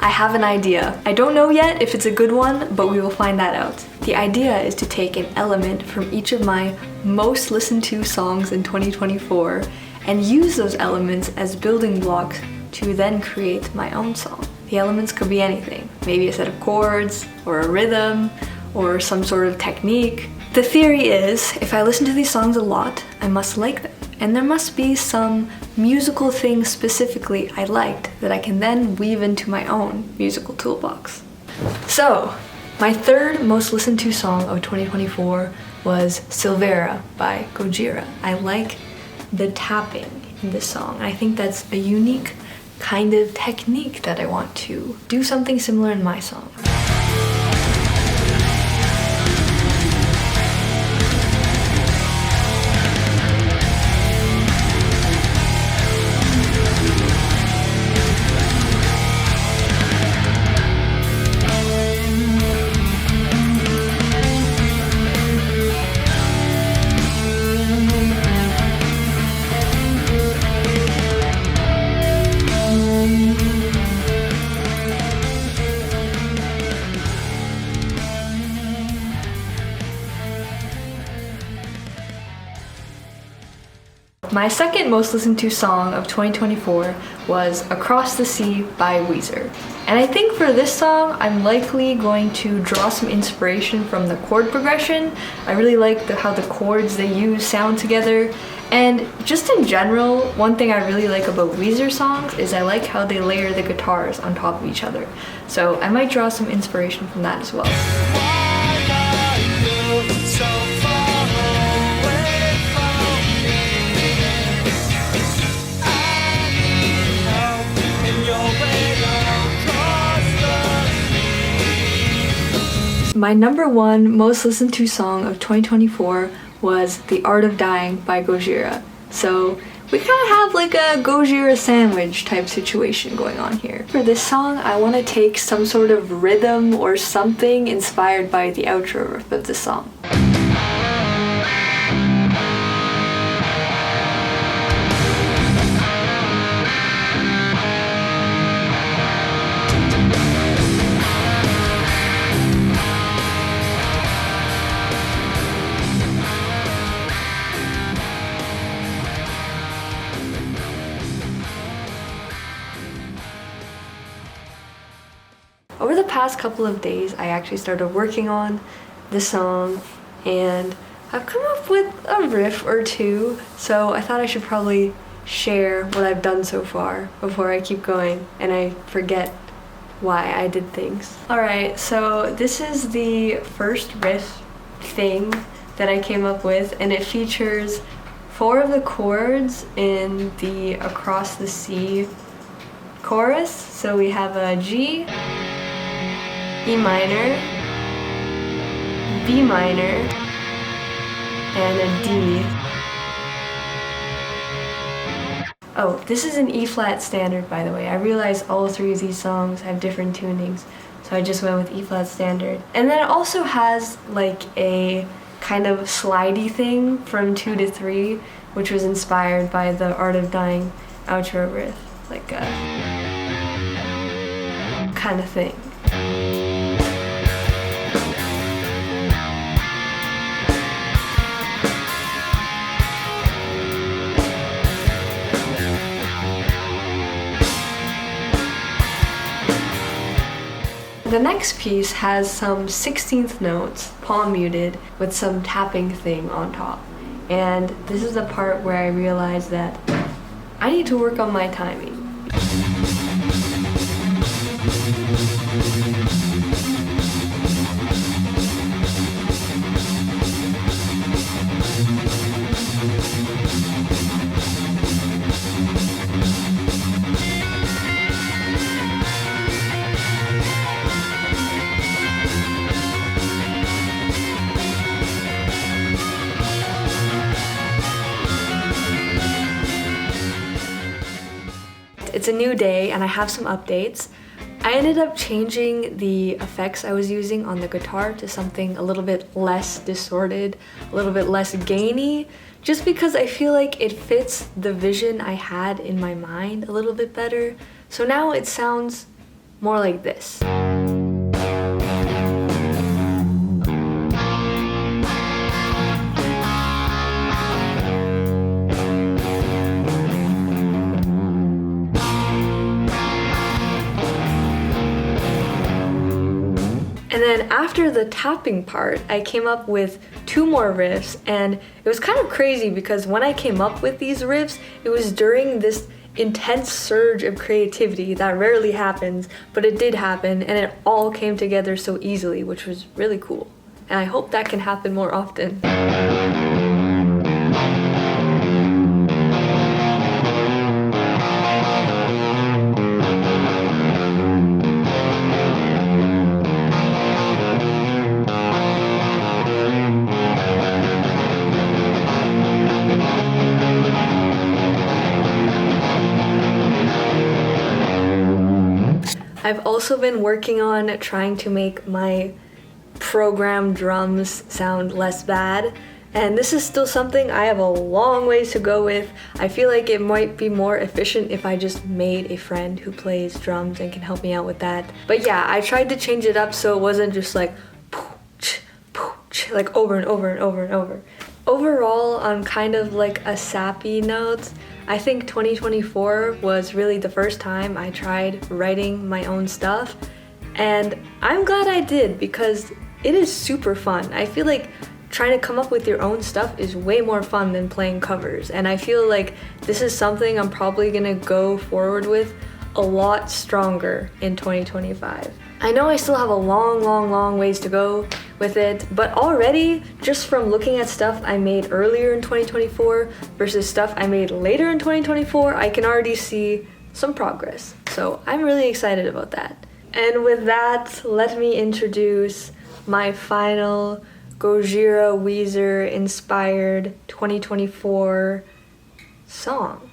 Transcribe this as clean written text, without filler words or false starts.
I have an idea. I don't know yet if it's a good one, but we will find that out. The idea is to take an element from each of my most listened to songs in 2024 and use those elements as building blocks to then create my own song. The elements could be anything. Maybe a set of chords, or a rhythm, or some sort of technique. The theory is, if I listen to these songs a lot, I must like them. And there must be some musical thing specifically I liked that I can then weave into my own musical toolbox. So, my third most listened to song of 2024 was Silvera by Gojira. I like the tapping in this song. And I think that's a unique kind of technique that I want to do something similar in my song. My second most listened to song of 2024 was Across the Sea by Weezer. And I think for this song, I'm likely going to draw some inspiration from the chord progression. I really like how the chords they use sound together. And just in general, one thing I really like about Weezer songs is I like how they layer the guitars on top of each other. So I might draw some inspiration from that as well. My number one most listened to song of 2024 was The Art of Dying by Gojira. So we kind of have like a Gojira sandwich type situation going on here. For this song, I want to take some sort of rhythm or something inspired by the outro riff of the song. Over the past couple of days, I actually started working on the song, and I've come up with a riff or two, so I thought I should probably share what I've done so far before I keep going and I forget why I did things. Alright, so this is the first riff thing that I came up with, and it features 4 of the chords in the Across the Sea chorus. So we have a G, E minor, B minor, and a D. Oh, this is an E flat standard, by the way. I realized all 3 of these songs have different tunings, so I just went with E flat standard. And then it also has like a kind of slidey thing from 2 to 3, which was inspired by the Art of Dying outro riff, like a kind of thing. The next piece has some 16th notes, palm muted, with some tapping thing on top. And this is the part where I realized that I need to work on my timing. It's a new day and I have some updates. I ended up changing the effects I was using on the guitar to something a little bit less distorted, a little bit less gainy, just because I feel like it fits the vision I had in my mind a little bit better. So now it sounds more like this. And then after the tapping part, I came up with 2 more riffs, and it was kind of crazy because when I came up with these riffs, it was during this intense surge of creativity that rarely happens, but it did happen, and it all came together so easily, which was really cool. And I hope that can happen more often. I've also been working on trying to make my programmed drums sound less bad, and this is still something I have a long ways to go with. I feel like it might be more efficient if I just made a friend who plays drums and can help me out with that. But yeah, I tried to change it up so it wasn't just like pooch, pooch, like over and over and over and over. Overall, on kind of like a sappy note, I think 2024 was really the first time I tried writing my own stuff, and I'm glad I did because it is super fun. I feel like trying to come up with your own stuff is way more fun than playing covers, and I feel like this is something I'm probably gonna go forward with a lot stronger in 2025. I know I still have a long ways to go with it, but already, just from looking at stuff I made earlier in 2024 versus stuff I made later in 2024, I can already see some progress. So I'm really excited about that. And with that, let me introduce my final Gojira Weezer inspired 2024 song.